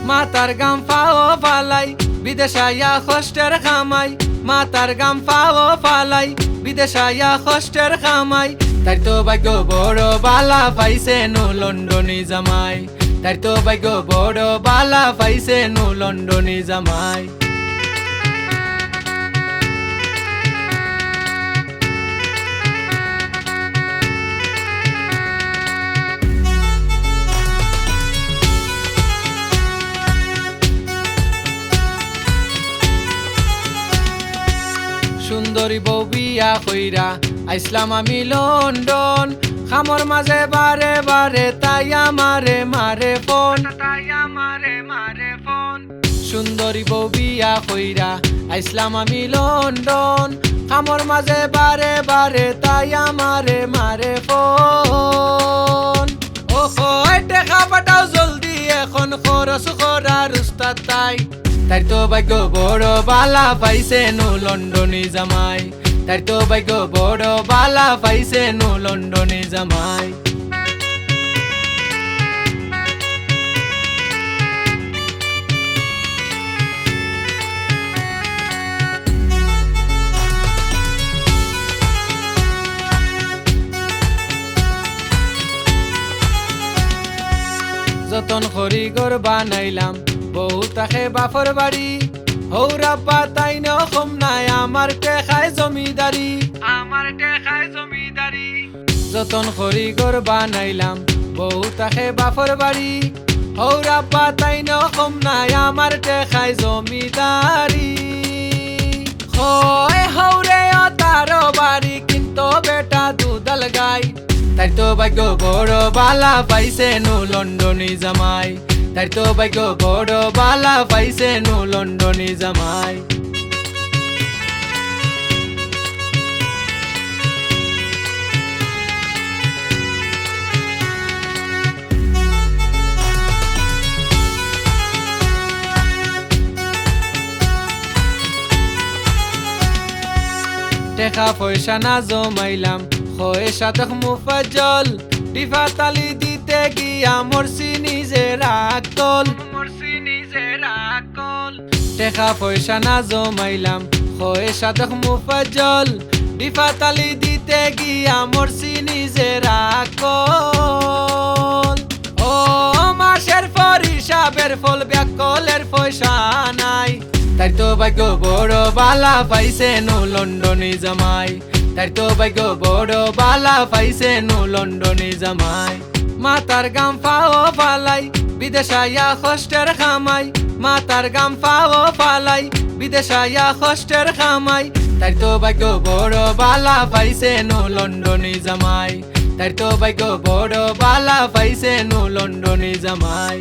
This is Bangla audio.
মাতার গাম ফাও ফালাই বিদেশাইয়া কষ্টের খামাই, মাতার গাম ফাও ফালাই বিদেশাইয়া কষ্টের খামাই। তাই তো ভাগ্য বড় বালা পাইছে নু লন্ডনী জামাই, তাই তো ভাগ্য বড় বালা পাইছে নু লন্ডনী জামাই। সুন্দরী বউ বিয়া কইরা আইসলাম আমি লন্ডন, খামর মাঝে বারে বারে তাই আমারে মারে ফোন, তাই আমারে মারে ফোন। সুন্দরী বউ বিয়া কইরা আইসলাম আমি লন্ডন, খামর মাঝে বারে বারে তাই আমারে মারে ফোন। ওহো টেকা পাঠাও জলদি এখন খরচ করার উস্তাদ তাই, তাই তো ভাগ্য বড় বালা পাইছে নু লন্ডনী জামাই, তাই তো ভাগ্য বড় বালা পাইছে নু লন্ডনী জামাই। যতন খড়ি ঘর বানাইলাম বউ তাকে বাপর বাড়ি, হৌরাব্বা তাই নম নাই আমার টেকায় জমিদারি, আমার টেকায় জমিদারি। যতন খড়ি ঘর বানাইলাম বউ তাকে বাপর বাড়ি, হৌরাব্বা তাই নম নাই আমার টেকায় জমিদারি। হয় হৌরে তার বাড়ি কিন্তু বেটা দুদল গাই, তাই তো ভাগ্য বড় বালা পাইছে নু লন্ডনী জামাই, তাই তো ভাগ্য বড় বালা পাইছে নু লন্ডনী জামাই। টেকা পয়সা না জমাইলাম হয় সাধক মুফাজ্জল, টিফা তালি দিতে গিয়া মরছি নিজের আকল, মরছি নিজের আকল। টেকা পয়সা না জমাইলাম হয় সাধক মুফাজ্জল, টিফা তালি দিতে গিয়া মরছি নিজের আকল। ও মাসের পর হিসাবের ফল ব্যাকলের পয়সা নাই, তাই তো ভাগ্য বড় বালা পাইছে নু লন্ডনী জামাই, তাই তো ভাগ্য বড় বালা পাইছে নু লন্ডনী জামাই। মাতার গাম ফাও ফালাই বিদেশাইয়া কষ্টের খামাই, মাতার গাম ফাও ফালাই বিদেশাইয়া কষ্টের খামাই। তাই তো ভাগ্য বড় বালা পাইছে নু লন্ডনী জামাই, তাই তো ভাগ্য বড় বালা পাইছে নু লন্ডনী জামাই।